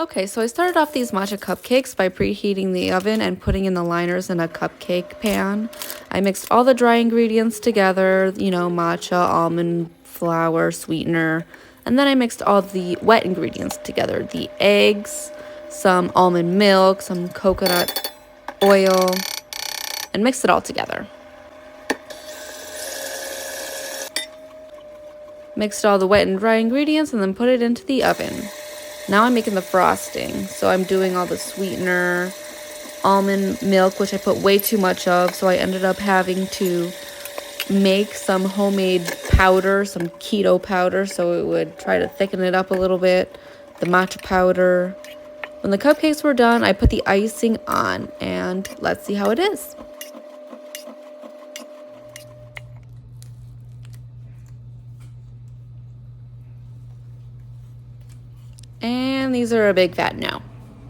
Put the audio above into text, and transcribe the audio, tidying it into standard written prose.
Okay, so I started off these matcha cupcakes by preheating the oven and putting in the liners in a cupcake pan. I mixed all the dry ingredients together, matcha, almond flour, sweetener, and then I mixed all the wet ingredients together, the eggs, some almond milk, some coconut oil, and mixed it all together. Mixed all the wet and dry ingredients and then put it into the oven. Now I'm making the frosting. So I'm doing all the sweetener, almond milk, which I put way too much of. So I ended up having to make some homemade powder, some keto powder, so it would try to thicken it up a little bit. The matcha powder. When the cupcakes were done, I put the icing on, and let's see how it is. And these are a big fat no.